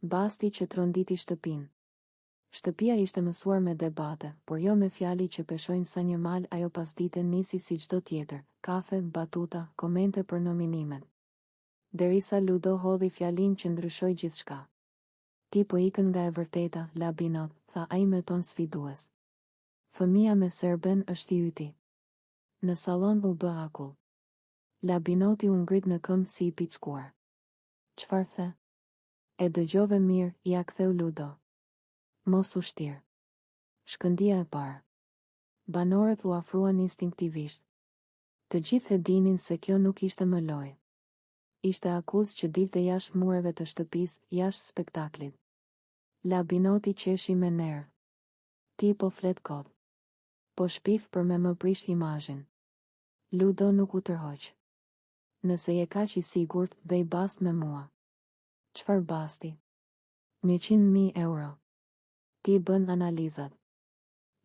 Basti që tronditi shtëpinë. Shtëpia ishte mësuar me debate, por jo me fjali që peshojnë sa një mal. Ajo pasdite nisi si çdo tjetër, kafe, batuta, komente për nominimet. Derisa Ludo hodhi fjalin që ndryshoi gjithçka. Ti po ikën nga e vërteta, Labinot, tha ai me ton sfidues. Fëmia me serben është i yti. Në sallon u bë akull. Labinoti u ngrit në këmbë si i pickuar. Çfarë the? E dëgjove mirë, ja ktheu Ludo. Mos u shtir. Shkëndia e parë. Banorët u afruan instinktivisht. Të gjithë e dinin se kjo nuk ishte më lojë. Ishte akuzë që dilte jashtë mureve të shtëpisë, jashtë spektaklit. Labinoti qeshi me nerv. Ti po flet kot. Po shpif për me më prish imazhin. Ludo nuk u tërhoq. Nëse je kaq i sigurt, vej bast me mua. Çfarë basti? 100.000 euro. Ti bën analizat.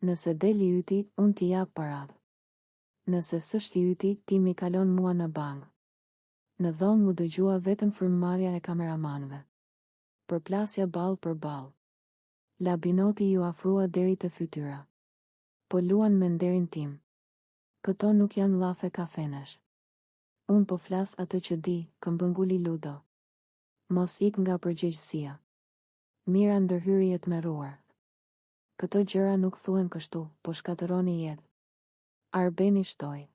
Nëse deli yti, unë t'i jap parat. Nëse s'është yti, ti mi kalon mua në bank. Në dhomë u dëgjua vetëm frymëmarrja e kameramanëve. Përplasja ball për ball. Labinoti ju afrua deri te fytyra. Po luan me nderin tim. Këto nuk janë llafe kafenesh. Unë po flas atë që di, këmbënguli Ludo. Mos ik nga përgjegjësia. Mira ndërhyri e tmerruar. Këto gjëra nuk thuhen kështu, po shkatërroni jetë. Arbeni shtoi.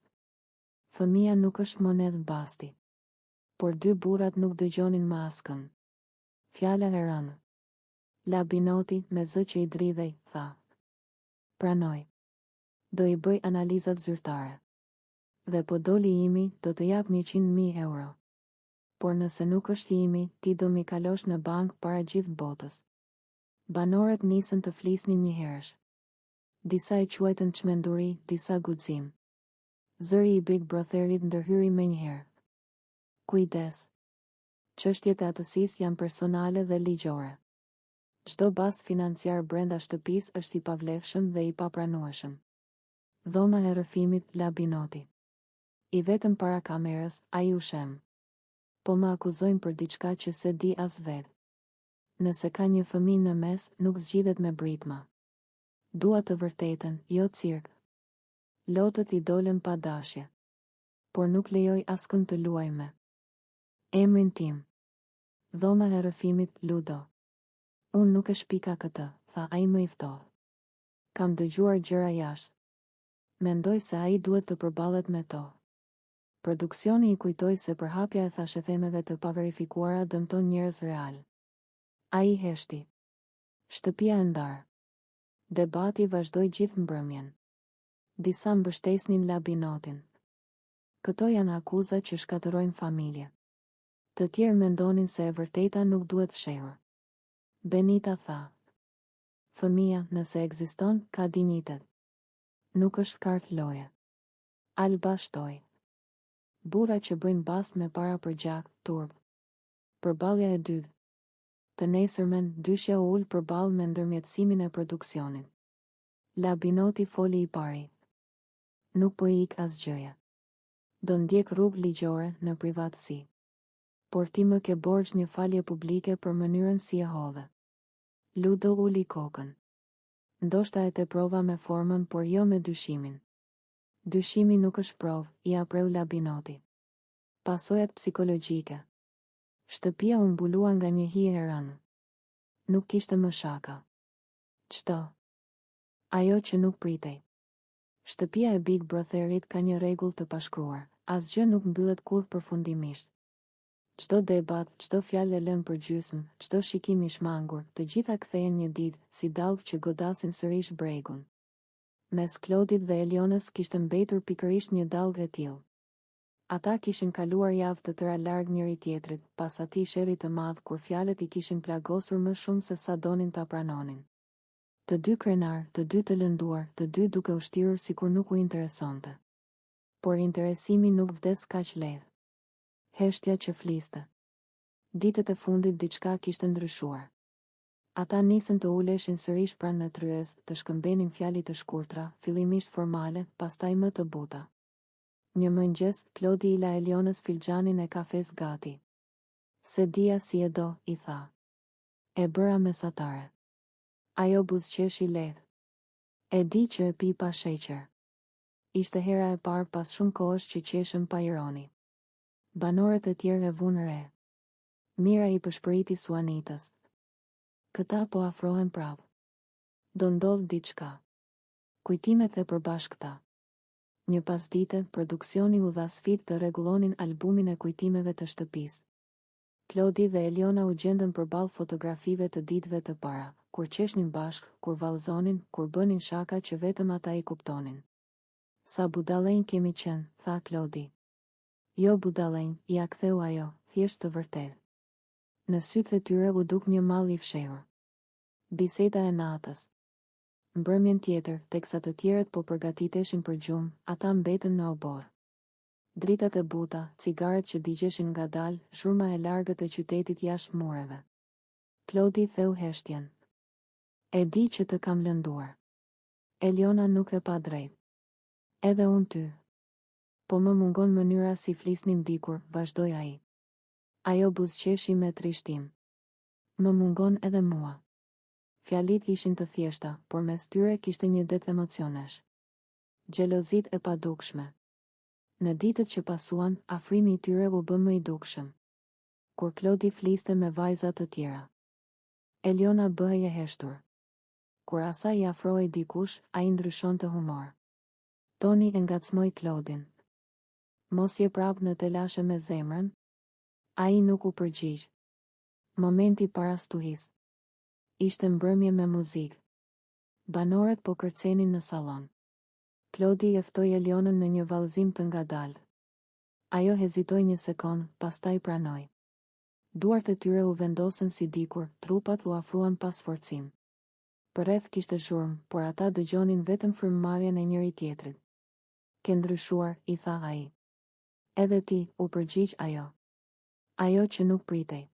Fëmia nuk është monedh basti. Por dy burrat nuk dëgjonin më askën. Fjala e rënë. Labinoti, me zë që i dridhej, tha. Pranoj. Do i bëj analizat zyrtare. Dhe po doli imi, do të jap 100.000 euro. Por nëse nuk është imi, ti do mi kalosh në bank para gjithë botës. Banorët nisën të flisnin njëherësh. Disa i quajtën çmenduri, disa guxim. Zëri i Big Brotherit ndërhyri menjëherë. Kujdes. Çështjet e atësisë janë personale dhe ligjore. Çdo bas financiar brenda shtëpisë është i pavlefshëm dhe i papranueshëm. Dhoma e rrëfimit, Labinoti. I vetëm para kamerës, ai u shem. Po më akuzojnë për diçka që se di as vetë. Nëse ka një fëmijë në mes, nuk zgjidhet me britma. Dua të vërtetën, jo cirk. Lotët i dolën pa dashje. Por nuk lejoj askën të luaj me emrin tim. Dhoma e rrëfimit, Ludo. Unë nuk e shpika këtë, tha ai më i ftohtë. Kam dëgjuar gjëra jashtë. Mendoj se ai duhet të përballet me to. Produksioni i kujtoi se përhapja e thashethemeve të paverifikuara dëmton njerëz real. Ai heshti. Shtëpia e ndarë. Debati vazhdoi gjithë mbrëmjen. Disa mbështesnin Labinotin. Këto janë akuza që shkatërrojnë familje. Të tjerë mendonin se e vërteta nuk duhet fshehur. Benita tha. Fëmia, nëse ekziston, ka dinjitet. Nuk është kartë loje. Alba shtoi. Burra që bëjnë bast me para për gjak, turp. Përballja e dytë. Të nesërmen, dyshja u ul përballë me ndërmjetësimin e produksionit. Labinoti foli i pari. Nuk po i ik asgjëja. Do ndjek rrugë ligjore në privatësi. Por ti më ke borxh një falje publike për mënyrën si e hodhe. Ludo uli kokën. Ndoshta e teprova me formën, por jo me dyshimin. Dyshimi nuk është provë, i apreu Labinoti. Pasojat psikologjike. Shtëpia u mbulua nga një hije e rënë. Nuk kishte më shaka. Çto? Ajo që nuk pritej. Shtëpia e Big Brotherit ka një rregull të pashkruar. Asgjë nuk mbyllet kurrë përfundimisht. Çdo debat, çdo fjalë e lënë për gjysmë, çdo shikim i shmangur, të gjitha kthehen një ditë, si dallg që godasin sërish bregun. Mes Klodit dhe Elionës kishte mbetur pikërisht një dallg e tillë. Ata kishin kaluar javë të tëra larg njëri tjetrit, pas atij sherri të madh kur fjalët i kishin plagosur më shumë se sa donin ta pranonin. Të dy krenar, të dy të lënduar, të dy duke u shtirur sikur nuk u interesonte. Por interesimi nuk vdes kaq lehtë. Heshtja që fliste. Ditët e fundit diçka kishte ndryshuar. Ata nisën të uleshin sërish pranë në tryez, të shkëmbenin fjali të shkurtra, fillimisht formale, pastaj më të buta. Një mëngjes, Klodi i la Elionës filxhanin e kafes gati. Se dia si e do, i tha. E bëra mesatare. Ajo buzëqeshi lehtë. E di që e pi pa sheqer. Ishte hera e parë pas shumë kohësh që qeshëm pa ironi. Banorët e tjerë e vunë re. Mira i përshpëriti Suanitës. Këta po afrohen prapë. Do ndodh diçka. Kujtimet e përbashkëta. Një pasdite, produksioni u dha sfidë të rregullonin albumin e kujtimeve të shtëpisë. Klodi dhe Eliona u gjendën përballë fotografive të ditëve të para, kur qeshnin bashkë, kur vallëzonin, kur bënin shaka që vetëm ata i kuptonin. Sa budallënj kemi qenë, tha Klodi. Jo budallënj, ja ktheu ajo, thjesht të vërtetë. Në sytë e tyre u duk një mall i fshehur. Biseda e natës. Mbrëmjen tjetër, teksa të tjerët po përgatiteshin për gjumë, ata mbetën në obor. Dritat e buta, cigaret që digjeshin ngadalë, zhurma e largët e qytetit jashtë mureve. Klodi theu heshtjen. E di që të kam lënduar. Eliona nuk e pa drejt. Edhe unë ty. Po më mungon mënyra si flisnim dikur, vazhdoi ai. Ajo buzëqeshi me trishtim. Më mungon edhe mua. Fjalit ishin të thjeshta, por mes tyre kishte një det emocionesh. Xhelozit e padukshme. Në ditët që pasuan, afrimi i tyre u bë më i dukshëm. Kur Klodi fliste me vajzat të tjera. Eliona bëhej e heshtur. Kur asaj i afrohej dikush, ai ndryshonte humor. Toni e ngacmoi Klodin. Mos je prap në telashe me zemrën? Ai nuk u përgjigj. Momenti para stuhis. Ishte mbrëmje me muzikë. Banorët po kërcenin në sallon. Klodi e ftoi Elionën në një vallëzim të ngadalë. Ajo hezitoi një sekond, pastaj pranoi. Duart e tyre u vendosën si dikur, trupat u afruan pas forcim. Përreth kishte zhurmë, por ata dëgjonin vetëm frymëmarrjen e njëri tjetrit. Ke ndryshuar, i tha ai. Edhe ti, u përgjigj ajo. Ajo që nuk pritej.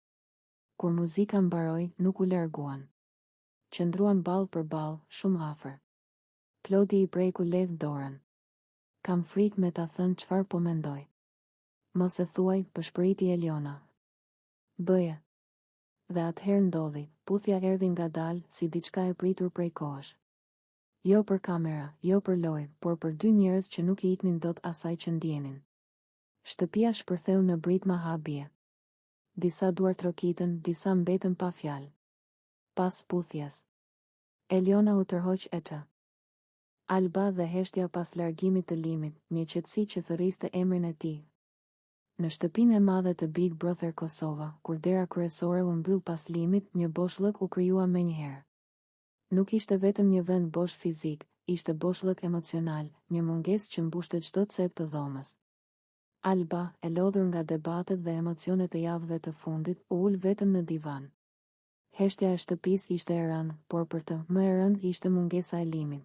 Kur muzika mbaroi, nuk u larguan. Qëndruan ballë për ballë, shumë afër. Klodi i preku lehtë dorën. Kam frikë me ta thënë çfarë po mendoj. Mos e thuaj, përshpëriti Eliona. Bëje. Dhe atëherë ndodhi, puthja erdhi ngadalë si diçka e pritur prej kohësh. Jo për kamera, jo për lojë, por për dy njerëz që nuk i iknin dot asaj që ndjenin. Shtëpia shpërtheu në britma habie. Disa duar trokitën, disa mbetën pa fjalë. Pas puthjes. Eliona u tërhoq e të. Alba dhe heshtja pas largimit të limit, një qetësi që thërriste emrin e tij. Në shtëpinë e madhe të Big Brother Kosova, kur dera kryesore u mbyll pas limit, një boshllëk u krijua menjëherë. Nuk ishte vetëm një vend bosh fizik, ishte boshllëk emocional, një mungesë që mbushte çdo cep të dhomës. Alba, e lodhur nga debatet dhe emocionet e javëve të fundit, u ul vetëm në divan. Heshtja e shtëpisë ishte e rëndë, por për të më e rëndë ishte mungesa e limit.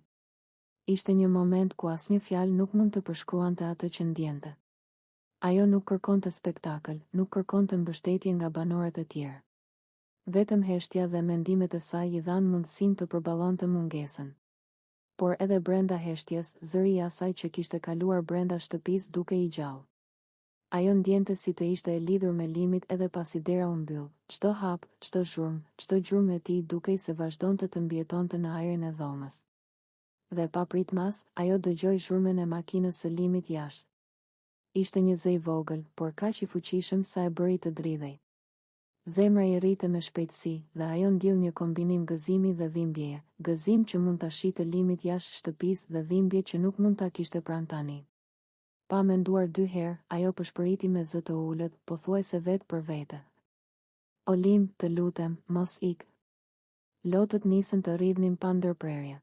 Ishte një moment ku asnjë fjalë nuk mund të përshkruante atë që ndjente. Ajo nuk kërkonte spektakël, nuk kërkonte mbështetje nga banorët e tjerë. Vetëm heshtja dhe mendimet e saj i dhanë mundësinë të përballonte mungesën. Por edhe brenda heshtjes, zëri i asaj që kishte kaluar brenda shtëpisë duke i gjallë. Ajo ndjente si të ishte e lidhur me limit edhe pasi dera u mbyll, çdo hap, çdo zhurmë, çdo gjurmë e tij dukej se vazhdonte të mbijetonte në ajrin e dhomës. Dhe pa pritmas, ajo dëgjoi zhurmën e makinës së limit jashtë. Ishte një zë i vogël, por kaq i fuqishëm sa e bëri të dridhej. Zemra i rrite me shpejtësi dhe ajo ndjell një kombinim gëzimi dhe dhimbjeje, gëzim që mund ta shitë limit jashtë shtëpisë dhe dhimbje që nuk mund ta kishte pranë tani. Pa menduar dy herë, ajo përshpëriti me zë të ulët, pothuajse vetë për vete. Olim, të lutem, mos ik. Lotët nisën të rridhnin pa ndërprerje.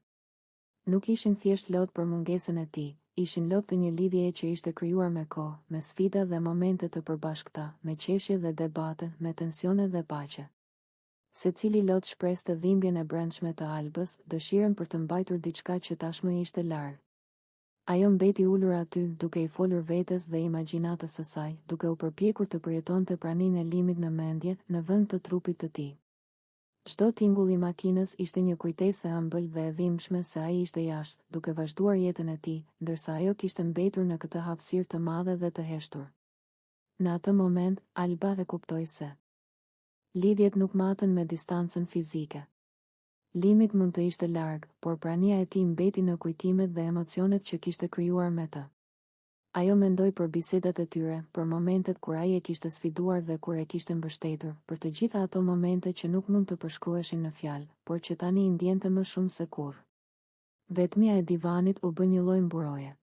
Nuk ishin thjesht lot për mungesën e tij, ishin lot të një lidhjeje që ishte krijuar me kohë, me sfida dhe momente të përbashkëta, me qeshje dhe debate, me tensione dhe paqe. Secili lot shpreste dhimbjen e brendshme të Albës, dëshirën për të mbajtur diçka që tashmë ishte larg. Ajo mbeti ulur aty, duke i folur vetes dhe imagjinatës së saj, duke u përpjekur të përjetonte praninë e limit në mendje, në vend të trupit të tij. Çdo tingull i makinës ishte një kujtesë e ëmbël dhe e dhimbshme se ai ishte jashtë, duke vazhduar jetën e tij, ndërsa ajo kishte mbetur në këtë hapësirë të madhe dhe të heshtur. Në atë moment, Alba e kuptoi se Lidhjet nuk maten me distancën fizike. Limit mund të ishte larg, por prania e tij mbeti në kujtimet dhe emocionet që kishte krijuar me të. Ajo mendoi për bisedat e tyre, për momentet kur ai e kishte sfiduar dhe kur e kishte mbështetur, për të gjitha ato momente që nuk mund të përshkruheshin në fjalë, por që tani i ndjente më shumë se kurrë. Vetmia e divanit u bë një lloj mburoje.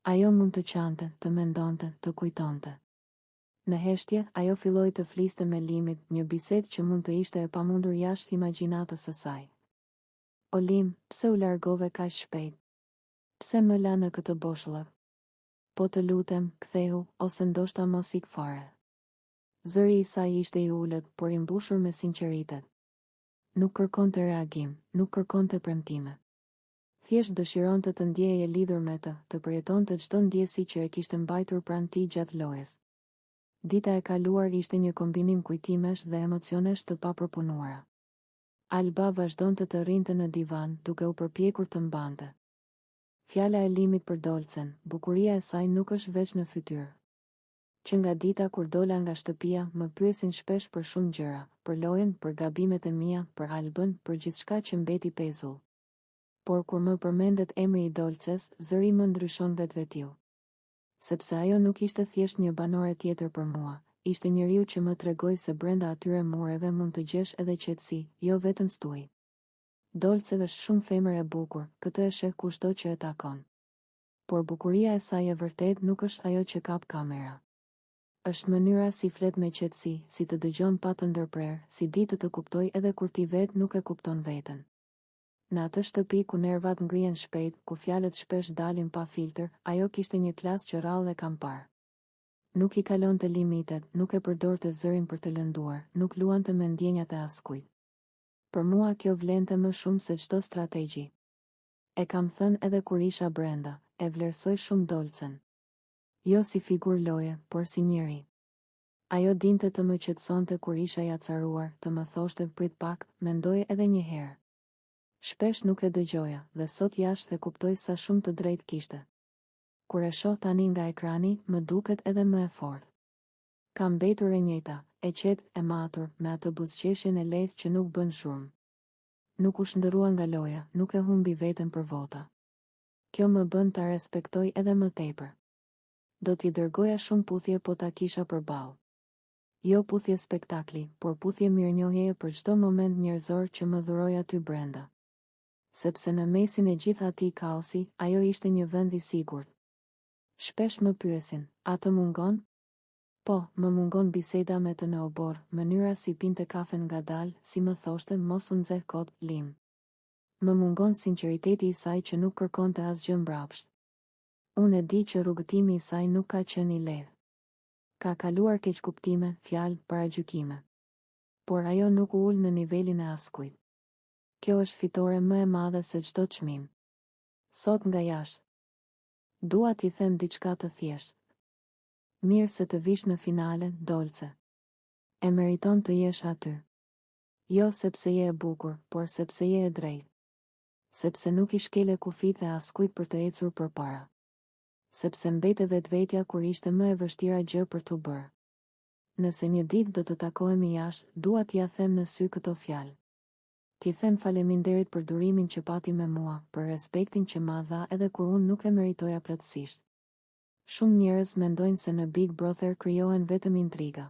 Ajo mund të qante, të mendonte, të kujtonte. Në heshtje, ajo filloi të fliste me Limit, një bisedë që mund të ishte e pamundur jashtë imagjinatës së saj. O Lim, pse u largove kaq shpejt? Pse më la në këtë boshllëk? Po të lutem, kthehu, ose ndoshta mos ik fare. Zëri i saj ishte i ulët, por i mbushur me sinqeritet. Nuk kërkonte reagim, nuk kërkonte premtime. Thjesht dëshironte të ndjeje lidhur me të përjetonte çdo ndjesi që e kishte mbajtur pranë tij gjatë lojës. Dita e kaluar ishte një kombinim kujtimesh dhe emocionesh të papërpunuara. Alba vazhdonte të rrinte në divan, duke u përpjekur të mbante. Fjala e Limit për Dolcen, bukuria e saj nuk është veç në fytyrë. Që nga dita kur dola nga shtëpia, më pyesin shpesh për shumë gjëra, për lojën, për gabimet e mia, për Albën, për gjithçka që mbeti pezull. Por kur më përmendet emri i Dolces, zëri më ndryshon vetvetiu. Sepse ajo nuk ishte thjesht një banore tjetër për mua, ishte njeriu që më tregoi se brenda atyre mureve mund të gjesh edhe qetësi, jo vetëm stuj. Dolce është shumë femër e bukur, këtë e sheh kushdo që e takon. Por bukuria e saj e vërtet nuk është ajo që kap kamera. Është mënyra si flet me qetësi, si të dëgjon pa të ndërprer, si ditë të kuptoj edhe kur ti vet nuk e kupton veten. Në atë shtëpi ku nervat ngrihen shpejt, ku fjalët shpesh dalin pa filtr, ajo kishte një klas që rrallë e kam parë. Nuk i kalonte limitet, nuk e përdorte zërin për të lënduar, nuk luante me ndjenjat e askujt. Për mua kjo vlente më shumë se çdo strategji. E kam thënë edhe kur isha brenda, e vlerësoj shumë Dolcen. Jo si figur loje, por si njeri. Ajo dinte të më qetësonte kur isha i acaruar, të më thoshte prit pak, mendoj edhe një herë. Shpesh nuk e dëgjoja, dhe sot jashtë e kuptoj sa shumë të drejtë kishte. Kur e shoh tani nga ekrani, më duket edhe më e fortë. Ka mbetur e njëjta, e qetë, e matur, me atë buzëqeshjen e lehtë që nuk bën shurm. Nuk u shndërrua nga loja, nuk e humbi veten për vota. Kjo më bën ta respektoj edhe më tepër. Do t'i dërgoja shumë puthje po ta kisha përballë. Jo puthje spektakli, por puthje mirënjohjeje për çdo moment njerëzor që më dhuroi aty brenda. Sepse në mesin e gjithë atij kaosi, ajo ishte një vend i sigurt. Shpesh më pyesin, a të mungon? Po, më mungon biseda me të në obor, mënyra si pinte kafen ngadalë, si më thoshte mos u nxeh kot, Lim. Më mungon sinqeriteti i saj që nuk kërkonte asgjë mbrapsht. Unë e di që rrugëtimi i saj nuk ka qenë i lehtë. Ka kaluar keqkuptime, fjalë, paragjykime. Por ajo nuk u ul në nivelin e askujt. Kjo është fitore më e madhe se çdo çmim. Sot nga jashtë. Dua t'i them diçka të thjeshtë. Mirë se të vish në finale, Dolce. E meriton të jesh aty. Jo sepse je e bukur, por sepse je e drejtë. Sepse nuk i shkele kufit e askujt për të ecur përpara. Sepse mbete vetvetja kur ishte më e vështira gjë për t'u bërë. Nëse një ditë do të takohemi jashtë, dua t'ia them në sy këto fjalë. T'i them faleminderit për durimin që pati me mua, për respektin që ma dha edhe kur unë nuk e meritoja plotësisht. Shumë njerëz mendojnë se në Big Brother krijohen vetëm intriga.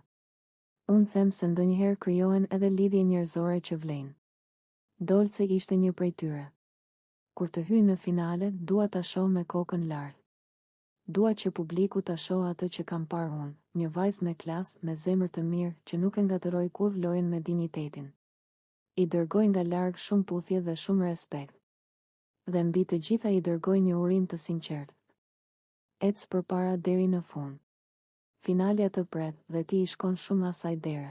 Unë them se ndonjëherë krijohen edhe lidhje njerëzore që vlen. Dolce ishte një prej tyre. Kur të hyj në finale, dua ta shoh me kokën lart. Dua që publiku ta shoh atë që kam parë unë, një vajzë me klas, me zemër të mirë, që nuk e ngatëroi kurrë lojën me dinjitetin. I dërgoj nga larg shumë puthje dhe shumë respekt. Dhe mbi të gjitha i dërgoj një urim të sinqert. Ec përpara deri në fund. Finalja të pret dhe ti i shkon shumë asaj dere.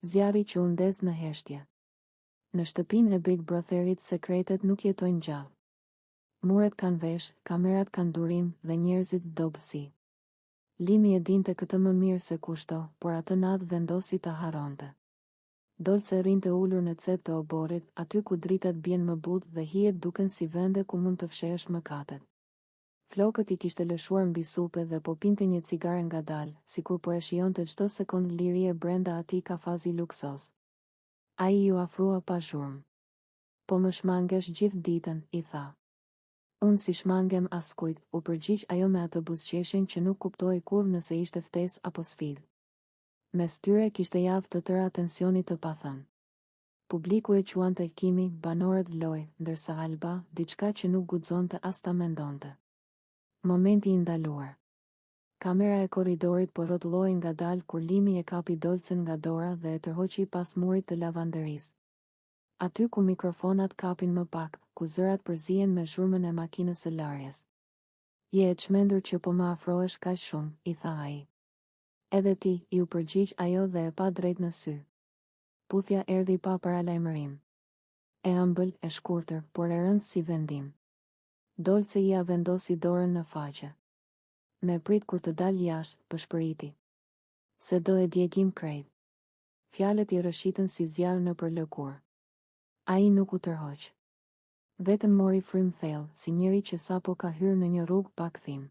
Zjarri që u ndez në heshtje. Në shtëpinë e Big Brotherit sekretet nuk jetojnë gjallë. Muret kanë vesh, kamerat kanë durim dhe njerëzit dobësi. Limi e dinte këtë më mirë se kushdo, por atë natë vendosi ta harronte. Dolce rrinte ulur në cep të oborit, aty ku dritat bien më butë dhe hijet duken si vende ku mund të fshehesh mëkatet. Flokët I kishte lëshuar mbi supe dhe po pinte një cigare ngadalë, sikur po e shijonte çdo sekondë lirie brenda atij kafazi luksos. Ai ju afrua pa zhurmë. Po më shmangesh gjithë ditën, I tha. Unë si shmangem askujt, u përgjigj ajo me atë buzëqeshjen që nuk kuptoi kur nëse ishte ftesë apo sfidë. Mes tyre kishte javë të tëra tensionit të pathënë. Publiku e quante Kimi, banorët loj, ndërsa Alba, diçka që nuk guxonte as ta mendonte. Momenti I ndaluar. Kamera e korridorit po rrotulloi ngadalë kur Limi e kapi Dolcen nga dora dhe e tërhoqi pas murit të lavanderisë. Aty ku mikrofonat kapin më pak, ku zërat përzihen me zhurmën e makinës së larjes. Je e çmendur që po më afrohesh kaq shumë, I tha ai. Edhe ti, I u përgjigj ajo dhe e pa drejt në sy. Puthja erdhi pa paralajmërim. E ëmbël, e shkurtër, por e rëndë si vendim. Dolce ia vendosi dorën në faqe. Me prit kur të dal jashtë, pëshpëriti. Se do e djegim krejt. Fjalët I rëshitën si zjarr nëpër lëkurë. Ai nuk u tërhoq. Vetëm mori frym thellë, si njëri që sapo ka hyrë në një rrugë pa kthim.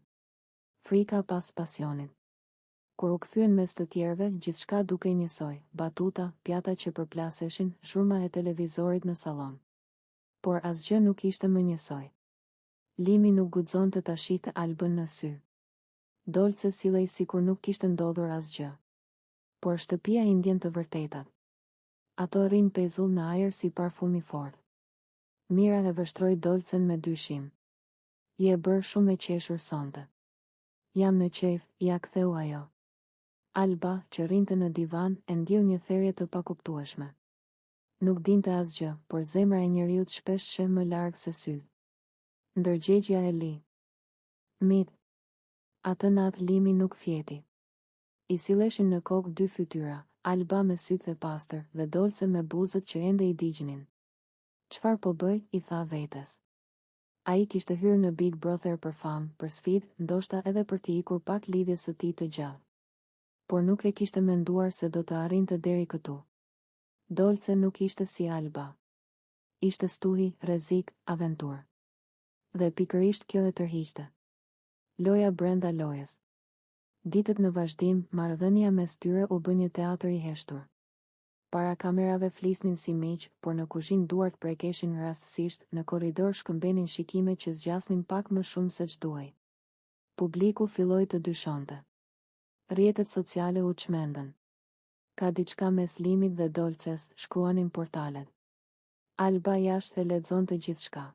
Frika pas pasionit. Kur u kthyen mes të tjerëve, gjithçka dukej njësoj, batuta, pjata që përplaseshin, zhurma e televizorit në sallon. Por asgjë nuk ishte më njësoj. Limi nuk guxonte ta shihte Albën në sy. Dolce sillej sikur nuk kishte ndodhur asgjë. Por shtëpia I ndjen të vërtetat. Ato rrin pezull në ajër si parfum I fortë. Mira e vështroi Dolcen me dyshim. Je bërë shumë e qeshur sonte. Jam në qejf, ja ktheu ajo. Alba, që rrinte në divan, e ndjeu një therrje të pakuptueshme. Nuk dinte asgjë, por zemra e njeriut shpesh sheh më larg se syt. Ndërgjegjja e li. Mit. Atë natë Limi nuk fjeti. I silleshin në kokë dy fytyra, Alba me sytë e pastër dhe Dolce me buzët që ende I digjnin. Çfarë po bëj, I tha vetes. Ai kishte hyrë në Big Brother për famë, për sfidë, ndoshta edhe për t'i ikur pak lidhjes së tij të gjallë. Por nuk e kishte menduar se do të arrinte deri këtu. Dolce nuk ishte si Alba. Ishte stuhi, rrezik, aventurë. Dhe pikërisht kjo e tërhiqte. Loja brenda lojës. Ditët në vazhdim, marrëdhënia mes tyre u bë një teatër I heshtur. Para kamerave flisnin si miq, por në kuzhinë duart prekeshin rastësisht, në korridor shkëmbenin shikime që zgjasnin pak më shumë se ç'duhej. Publiku filloi të dyshonte. Rrjetet sociale u çmendën. Ka diçka mes Limit dhe Dolces, shkruanin portalet. Alba jashtë e lexonte gjithçka.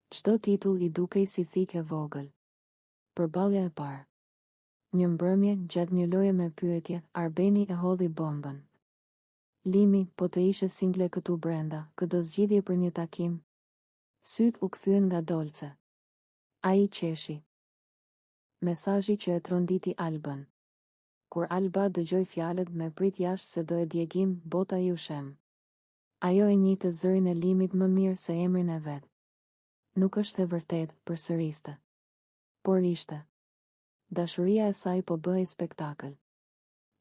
Çdo titull I dukej si thikë e vogël. Përballja e parë. Një mbrëmje, gjatë një loje me pyetje, Arbeni e hodhi bombën. Limi, po të ishe single këtu brenda, këdo zgjidhje për një takim? Syt u kthyen nga Dolce. Ai qeshi. Mesazhi që e tronditi Albën. Kur Alba dëgjoi fjalët me prit jashtë se do e djegim, bota I u shem. Ajo e njihte zërin e Limit më mirë se emrin e vet. Nuk është e vërtet, përsëriste. Por ishte. Dashuria e saj po bëhej spektakël.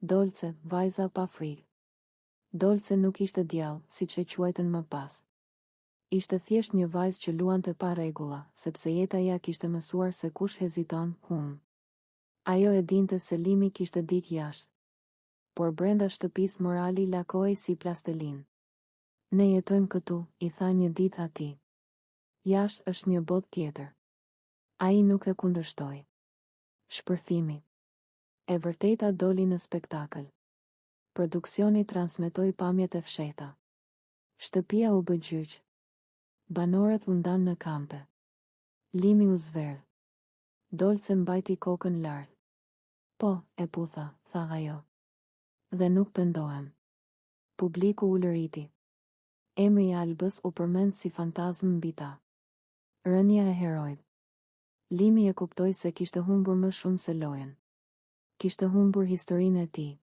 Dolce, vajza pa frikë. Dolce nuk ishte djallë, siç e quajtën më pas. Ishte thjesht një vajzë që luante pa rregulla, sepse jeta ja kishte mësuar se kush heziton, hum. Ajo e dinte se Limi kishte dik jashtë. Por brenda shtëpisë morali lakohej si plastelin. Ne jetojmë këtu, I tha një ditë atij. Jashtë është një botë tjetër. Ai nuk e kundërshtoi. Shpërthimi. E vërteta doli në spektakël. Produksioni transmetoi pamjet e fshehta. Shtëpia u bë gjyq. Banorët u ndan në kampe. Limi u zverdh. Dolce mbajti kokën lart. Po, e putha, tha ajo. Dhe nuk pendohem. Publiku u lëriti. Emri I Albës u përmend si fantazm mbi ta. Rënja e heroit. Limi e kuptoi se kishte humbur më shumë se lojën. Kishte humbur historinë e tij.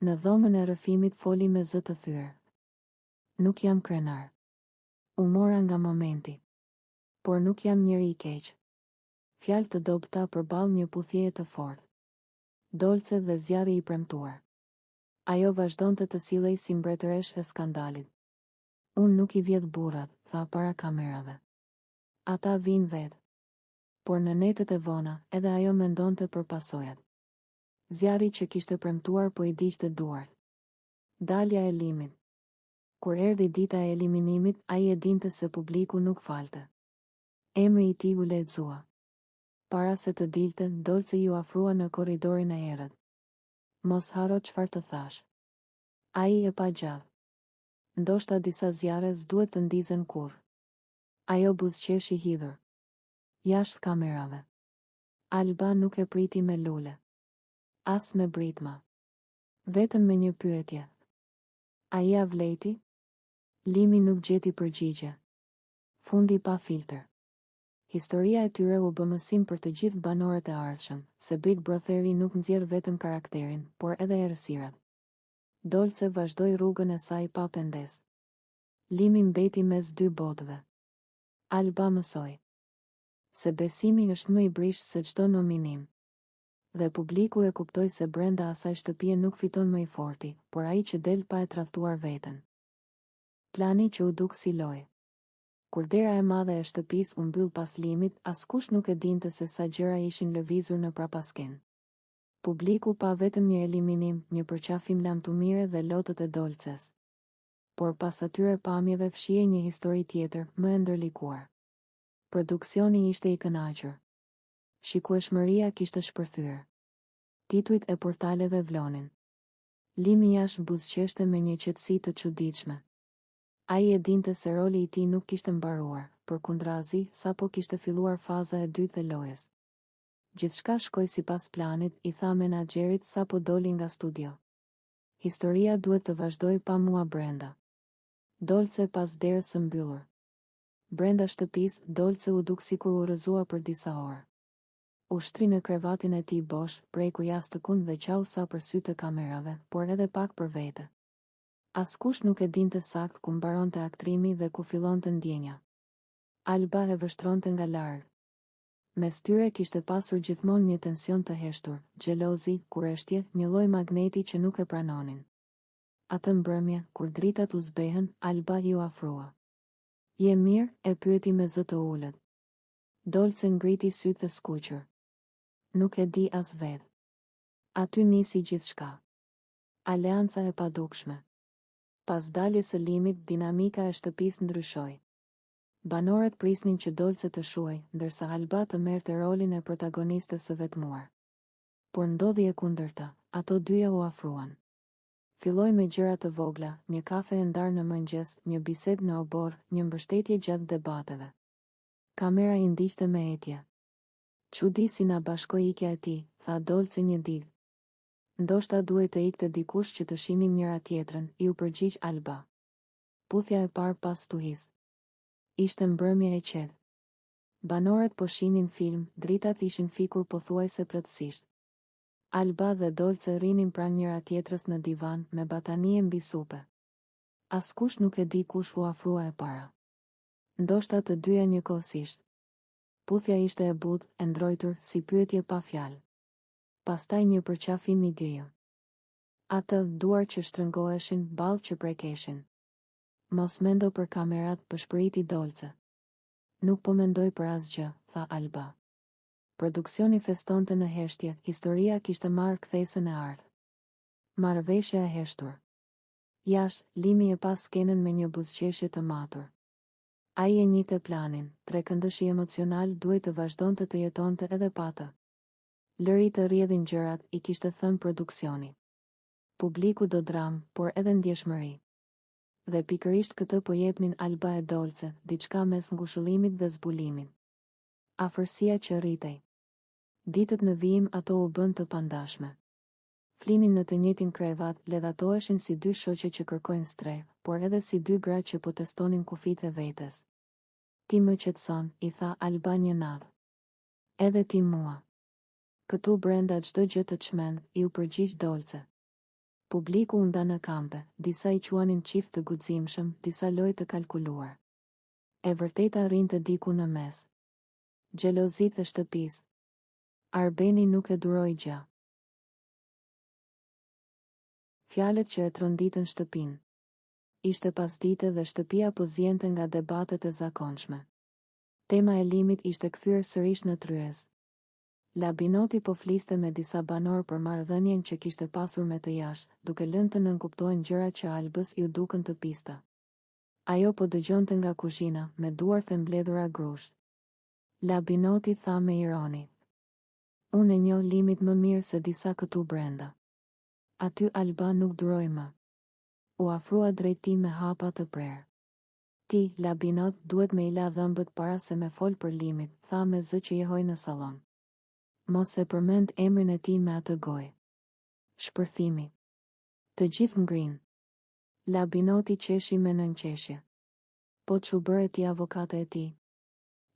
Në dhomën e rrëfimit foli me zë të thyer. Nuk jam krenar. U mora nga momenti. Por nuk jam njeri I keq. Fjalë të dobta përballë një puthjeje të fortë. Dolce dhe zjarri I premtuar. Ajo vazhdonte të sillej si mbretëresh e skandalit. Unë nuk I vjedh burrat, tha para kamerave. Ata vinë vetë. por në netet e vona, edhe ajo mendonte për pasojat. Zjarri që kishte premtuar po i diqte duart. Dalja e limit. Kur erdhi dita e eliminimit, ai e dinte se publiku nuk falte. Emri i tij u lexua. Para se të dilte, Dolce ju afrua në korridorin e errët. Mos haro çfarë të thash. Ai e pa gjallë. Ndoshta disa zjarre s'duhet të ndizen kurrë. Ajo buzëqesh i hidhur. Jashtë kamerave. Alba nuk e priti me lule. As me britma. Vetëm me një pyetje. A ja vleti? Limi nuk gjeti përgjigje. Fundi pa filter. Historia e tyre u bë mësim për të gjithë banorët e ardhshëm, se Big Brotheri nuk nxjerr vetëm karakterin, por edhe errësirat. Dolce vazhdoi rrugën e saj pa pendes. Limi mbeti mes dy botëve. Alba mësoi se besimi është më i brishtë se çdo nominim. Dhe publiku e kuptoi se brenda asaj shtëpie nuk fiton më i forti, por ai që del pa e tradhtuar veten. Plani që u duk si lojë. Kur dera e madhe e shtëpisë u mbyll pas limit, askush nuk e dinte se sa gjëra ishin lëvizur në prapasken. Publiku pa vetëm një eliminim, një përqafim lamtumire dhe lotët e Dolces. Por pas atyre pamjeve fshihej një histori tjetër, më e ndërlikuar. Produksioni ishte i kënaqur. Shikueshmëria kishte shpërthyer. Titujt e portaleve vlonin. Limi jashtë buzëqeshte me një qetësi të çuditshme. Ai e dinte se roli i tij nuk kishte mbaruar, përkundrazi, sapo kishte filluar faza e dytë e lojës. Gjithçka shkoi sipas planit, i tha menaxherit sapo doli nga studio. Historia duhet të vazhdoj pa mua brenda. Dolce pas derës së mbyllur. Brenda shtëpisë, Dolce u duk sikur u rrëzua për disa orë. U shtri në krevatin e tij bosh, preku jashtëkun dhe qau sa për sytë e kamerave, por edhe pak për vete. Askush nuk e dinte sakt ku mbaronte aktrimi dhe ku fillonte ndjenja. Alba e vështronte nga larg. Mes tyre kishte pasur gjithmonë një tension të heshtur, xhelozi, kurreshtje, një lloj magneti që nuk e pranonin. Atë mbrëmje, kur dritat u zbehen, Alba ju afrua. Je mirë, e pyeti me zë të ulët. Dolce ngriti sytë e skuqur. Nuk e di as vetë. Aty nisi gjithçka. Aleanca e padukshme. Pas daljes së limit, dinamika e shtëpisë ndryshoi. Banorët prisnin që Dolce të shuaj, ndërsa Alba të merrte rolin e protagonistës së vetmuar. Por ndodhi e kundërta, ato dyja u afruan. Filloi me gjëra të vogla, një kafe e ndarë në mëngjes, një bisedë në obor, një mbështetje gjatë debateve. Kamera i ndiqte me etje. Çudi si na bashkoi ikja e tij, tha Dolce një ditë. Ndoshta duhet të ikte dikush që të shinim njëra tjetrën, i u përgjigj Alba. Puthja e parë pas tuhis. Ishte mbrëmje e qetë. Banorët po shinin film, dritat ishin fikur pothuajse plotësisht. Alba dhe Dolce rinin pranë njëra tjetrës në divan, me batanie mbi supe. Askush nuk e di kush u afrua e para. Ndoshta të dyja njëkohësisht. Puthja ishte e butë, e ndrojtur, si pyetje pa fjalë. Pastaj një përqafim i gëjë. Atë duar që shtrëngoheshin, ballë që prekeshin. Mos mendo për kamerat, përshpëriti Dolce. Nuk po mendoj për asgjë, tha Alba. Produksioni festonte në heshtje, historia kishte marrë kthesën e ardhë. Marrëveshja e heshtur. Jashtë, Limi e pas skenën me një buzëqeshje të matur. Ai e njihte planin, trekëndëshi emocional duhet të vazhdonte të jetonte edhe pa të. Lëri të rrjedhin gjërat, i kishte thënë produksioni. Publiku do dramë, por edhe ndjeshmëri. Dhe pikërisht këtë po jepnin Alba e Dolce, diçka mes ngushëllimit dhe zbulimit. Afërsia që rritej. Ditët në vijim ato u bën të pandashme. Flinin në të njëjtin krevat, ledhatoheshin si dy shoqe që kërkojnë streh, por edhe si dy gra që po testonin kufitë e vetes. Ti më qetëson, i tha Alba një natë. Edhe ti mua. Këtu brenda çdo gjë të çmend, i u përgjigj Dolce. Publiku u nda në kampe, disa i quanin qift të guximshëm, disa lojë të kalkuluar. E vërteta rrinte diku në mes. Xhelozit e shtëpisë. Arbeni nuk e duroi gjë. Fjalët që e tronditën shtëpinë. Ishte pasdite dhe shtëpia po zjente nga debatet e zakonshme. Tema e limit ishte kthyer sërish në tryez. Labinoti po fliste me disa banor për marrëdhënien që kishte pasur me të jashtë, duke lënë të nënkuptohen gjëra që Albës ju dukën të pista. Ajo po dëgjonte nga kuzhina, me duart e mbledhura grusht. Labinoti tha me ironi. Unë e njoh limit më mirë se disa këtu brenda. Aty Alba nuk duroj më. U afrua drejt tij me hapa të prerë. Ti, Labinot, duhet me i la dhëmbët para se me fol për limit, tha me zë që jehoj në salon. Mos e përmend emrin e tij me atë gojë. Shpërthimi. Të gjithë ngrinë. Labinoti qeshi me nënqeshje. Po çu bëre ti avokate e tij?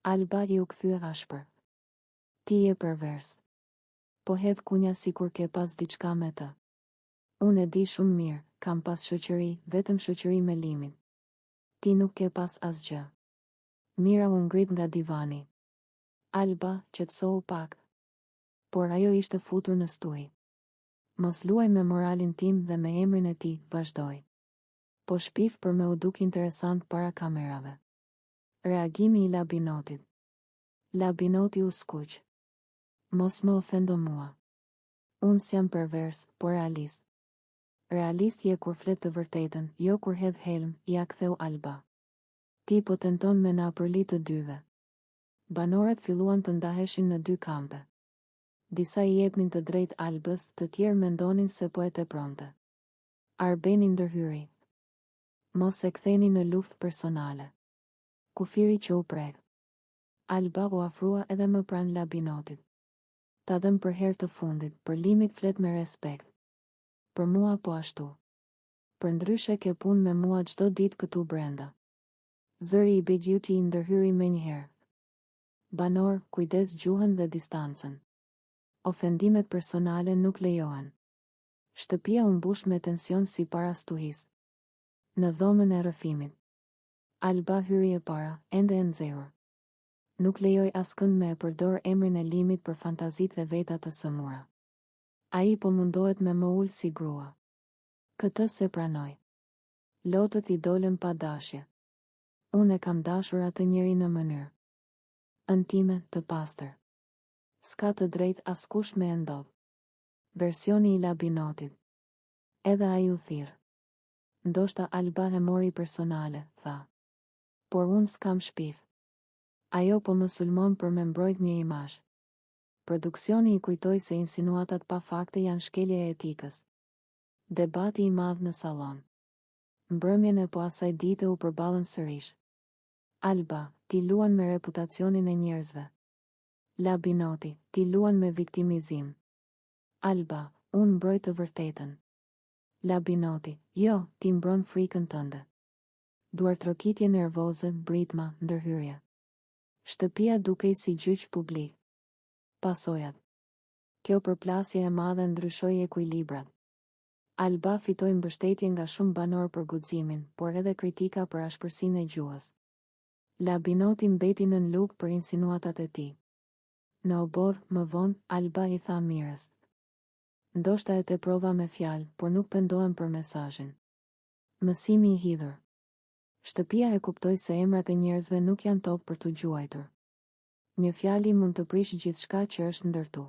Alba i u kthye ashpër. Ti je pervers. Po hedh kunja sikur ke pas diçka me të. Unë e di shumë mirë, kam pas shoqëri, vetëm shoqëri me limin. Ti nuk ke pas asgjë. Mira u ngrit nga divani. Alba qetësohu pak. Por ajo ishte futur në stuj. Mos luaj me moralin tim dhe me emrin e tij, vazhdoi. Po shpif për me u duk interesant para kamerave. Reagimi i Labinotit. Labinoti u skuq. Mos më ofendo mua. Unë s'jam pervers, por realist. Realist je kur flet të vërtetën, jo kur hedh helm, ja ktheu Alba. Ti po tenton me na përlit të dyve. Banorët filluan të ndaheshin në dy kampe. Disa i jepnin të drejt Albës, të tjerë mendonin se po e tepronte. Arbeni ndërhyri. Mos e ktheni në luftë personale. Kufiri që u prek. Alba u afrua edhe më pranë Labinotit. Ta dhem për herë të fundit, për limit flet me respekt. Për mua po ashtu. Për ndryshe ke punë me mua çdo ditë këtu brenda. Zëri i Begjuti i ndërhyri menjëherë. Banor, kujdes gjuhën dhe distancën. Ofendimet personale nuk lejohen. Shtëpia u mbush me tension si para stuhis. Në dhomën e rrëfimit. Alba hyri e para, ende e nxehur. Nuk lejoj askënd me e përdor emrin e limit për fantazitë e veta të sëmura. Ai po mundohet me më ul si grua. Këtë se pranoj. Lotët i dolën pa dashje. Unë e kam dashur atë njeri në mënyrë intime, të pastër. S'ka të drejt askush me e ndodh. Versioni i Labinotit. Edhe ai u thirr. Ndoshta Alba e mori personale, tha. Por unë s'kam shpif. Ajo po më sulmon për me mbrojt një imazh. Produksioni i kujtoi se insinuatat pa fakte janë shkelje e etikës. Debati i madh në sallon. Mbrëmjen e po asaj dite u përballën sërish. Alba, ti luan me reputacionin e njerëzve. Labinoti, ti luan me viktimizim. Alba, unë mbroj të vërtetën. Labinoti, jo, ti mbron frikën tënde. Duartrokitje nervoze, britma, ndërhyrje. Shtëpia dukej si gjyq publik. Pasojat. Kjo përplasje e madhe ndryshoi ekuilibrat. Alba fitoi mbështetje nga shumë banor për guximin, por edhe kritika për ashpërsinë e gjuhës. Labinoti mbeti në lugë për insinuatat e tij. Në obor, më vonë, Alba i tha mirës. Ndoshta e teprova me fjalë, por nuk pendohem për mesazhin. Mësimi i hidhur. Shtëpia e kuptoi se emrat e njerëzve nuk janë top për t'u gjuajtur. Një fjali mund të prish gjithçka që është ndërtu.